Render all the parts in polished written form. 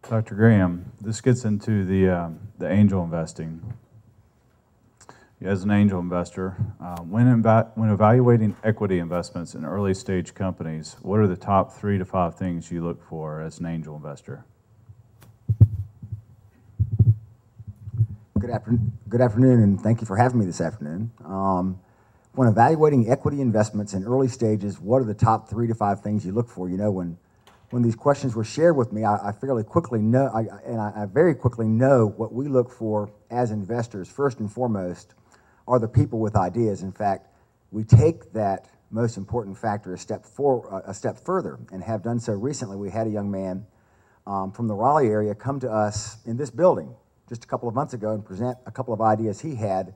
Dr. Graham, this gets into the angel investing. As an angel investor, when evaluating equity investments in early stage companies, what are the top 3 to 5 things you look for as an angel investor? Good afternoon, and thank you for having me this afternoon. When evaluating equity investments in early stages, what are the top 3 to 5 things you look for? You know, when these questions were shared with me, I fairly quickly know, I very quickly know what we look for as investors. First and foremost are the people with ideas. In fact, we take that most important factor a step further, and have done so recently. We had a young man from the Raleigh area come to us in this building just a couple of months ago and present a couple of ideas he had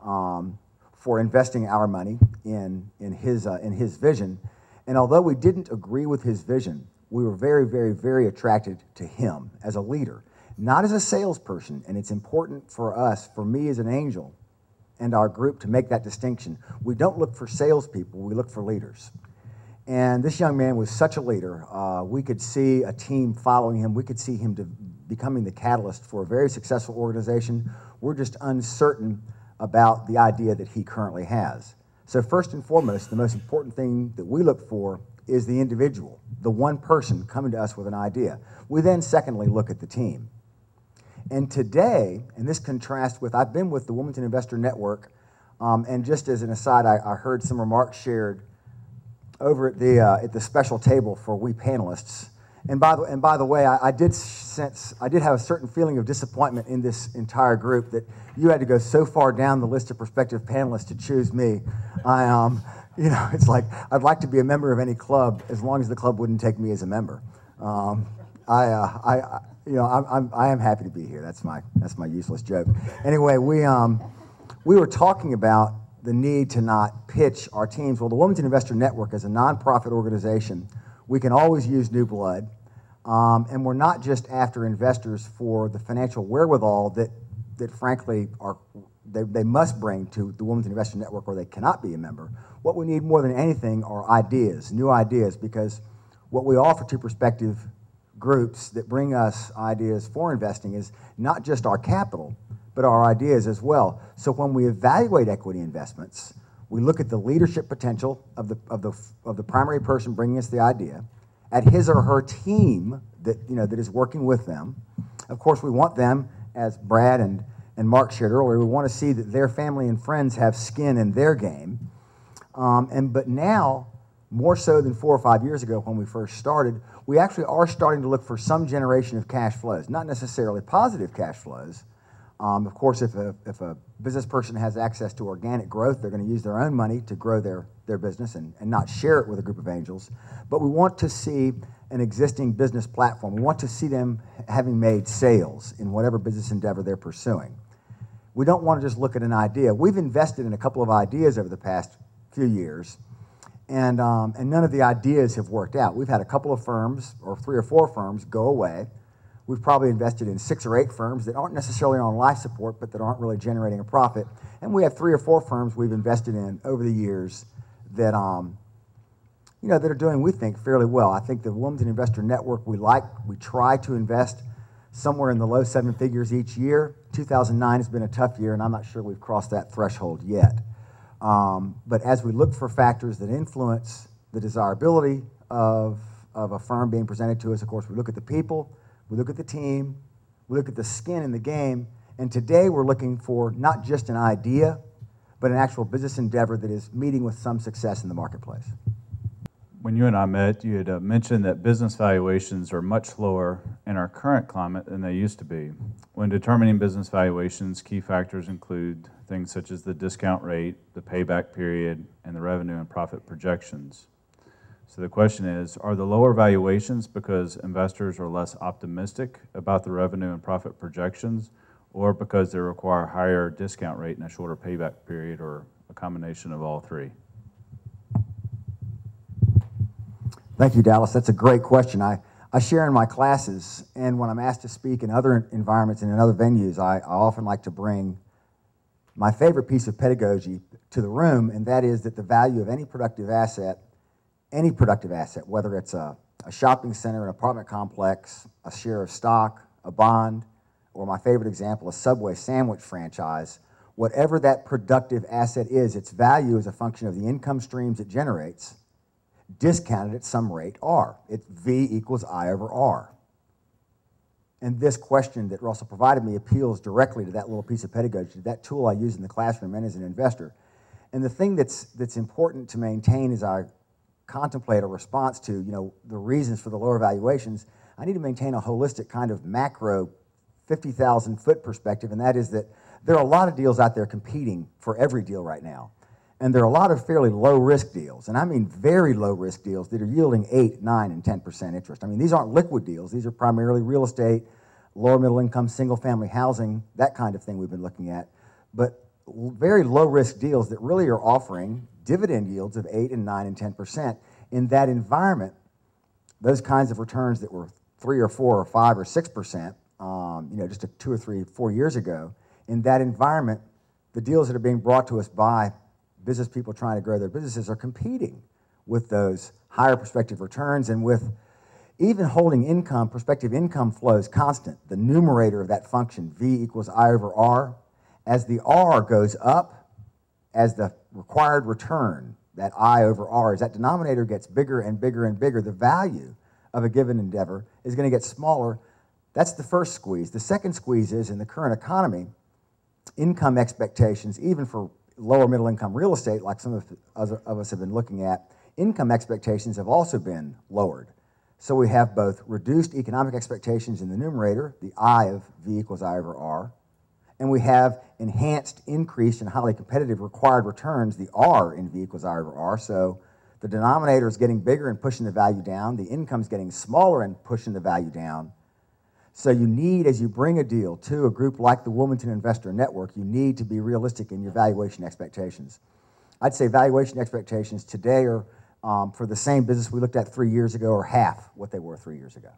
for investing our money in his vision. And although we didn't agree with his vision, we were very, very, very attracted to him as a leader, not as a salesperson. And it's important for us, for me as an angel, and our group to make that distinction. We don't look for salespeople, we look for leaders. And this young man was such a leader. We could see a team following him. We could see him becoming the catalyst for a very successful organization. We're just uncertain about the idea that he currently has. So first and foremost, the most important thing that we look for is the individual, the one person coming to us with an idea. We then secondly look at the team. And today, and this contrasts with, I've been with the Wilmington Investor Network, and just as an aside, I heard some remarks shared over at the special table for we panelists. And by the way, I did have a certain feeling of disappointment in this entire group that you had to go so far down the list of prospective panelists to choose me. You know, it's like I'd like to be a member of any club as long as the club wouldn't take me as a member. I am happy to be here. That's my useless joke. Anyway, we were talking about the need to not pitch our teams. Well, the Wilmington Investor Network is a nonprofit organization. We can always use new blood, and we're not just after investors for the financial wherewithal that frankly they must bring to the Wilmington Investor Network, or they cannot be a member. What we need more than anything are ideas, new ideas, because what we offer to prospective groups that bring us ideas for investing is not just our capital, but our ideas as well. So when we evaluate equity investments, we look at the leadership potential of the primary person bringing us the idea, at his or her team that is working with them. Of course, we want them, as Brad and Mark shared earlier, we want to see that their family and friends have skin in their game. But now, more so than 4 or 5 years ago when we first started, we actually are starting to look for some generation of cash flows, not necessarily positive cash flows. Of course, if a business person has access to organic growth, they're going to use their own money to grow their business and not share it with a group of angels. But we want to see an existing business platform. We want to see them having made sales in whatever business endeavor they're pursuing. We don't want to just look at an idea. We've invested in a couple of ideas over the past few years, and none of the ideas have worked out. We've had a couple of firms, or 3 or 4 firms, go away. We've probably invested in 6 or 8 firms that aren't necessarily on life support, but that aren't really generating a profit. And we have 3 or 4 firms we've invested in over the years that, that are doing, we think, fairly well. I think the Wilmington Investor Network, we try to invest somewhere in the low 7 figures each year. 2009 has been a tough year, and I'm not sure we've crossed that threshold yet. But as we look for factors that influence the desirability of a firm being presented to us, of course, we look at the people, we look at the team, we look at the skin in the game, and today we're looking for not just an idea, but an actual business endeavor that is meeting with some success in the marketplace. When you and I met, you had mentioned that business valuations are much lower in our current climate than they used to be. When determining business valuations, key factors include things such as the discount rate, the payback period, and the revenue and profit projections. So the question is, are the lower valuations because investors are less optimistic about the revenue and profit projections, or because they require a higher discount rate and a shorter payback period, or a combination of all 3? Thank you, Dallas. That's a great question. I share in my classes, and when I'm asked to speak in other environments and in other venues, I often like to bring my favorite piece of pedagogy to the room, and that is that the value of any productive asset, whether it's a a shopping center, an apartment complex, a share of stock, a bond, or my favorite example, a Subway sandwich franchise, whatever that productive asset is, its value is a function of the income streams it generates, discounted at some rate R. It's V equals I over R. And this question that Russell provided me appeals directly to that little piece of pedagogy, that tool I use in the classroom and as an investor. And the thing that's important to maintain as I contemplate a response to, the reasons for the lower valuations, I need to maintain a holistic kind of macro 50,000-foot perspective, and that is that there are a lot of deals out there competing for every deal right now. And there are a lot of fairly low-risk deals, and I mean very low-risk deals that are yielding 8, 9, and 10% interest. I mean, these aren't liquid deals. These are primarily real estate, lower middle income, single-family housing, that kind of thing we've been looking at. But very low-risk deals that really are offering dividend yields of 8 and 9 and 10%. In that environment, those kinds of returns that were 3 or 4 or 5 or 6%, just 2 or 3, 4 years ago, in that environment, the deals that are being brought to us by business people trying to grow their businesses are competing with those higher prospective returns and with even holding income, prospective income flows constant, the numerator of that function, V equals I over R. As the R goes up, as the required return, that I over R, as that denominator gets bigger and bigger and bigger, the value of a given endeavor is going to get smaller. That's the first squeeze. The second squeeze is, in the current economy, income expectations, even for lower middle income real estate, like some of us have been looking at, income expectations have also been lowered. So we have both reduced economic expectations in the numerator, the I of V equals I over R, and we have enhanced, increased, and highly competitive required returns, the R in V equals I over R. So the denominator is getting bigger and pushing the value down. The income's getting smaller and pushing the value down. So you need, as you bring a deal to a group like the Wilmington Investor Network, you need to be realistic in your valuation expectations. I'd say valuation expectations today are, for the same business we looked at 3 years ago, are half what they were 3 years ago.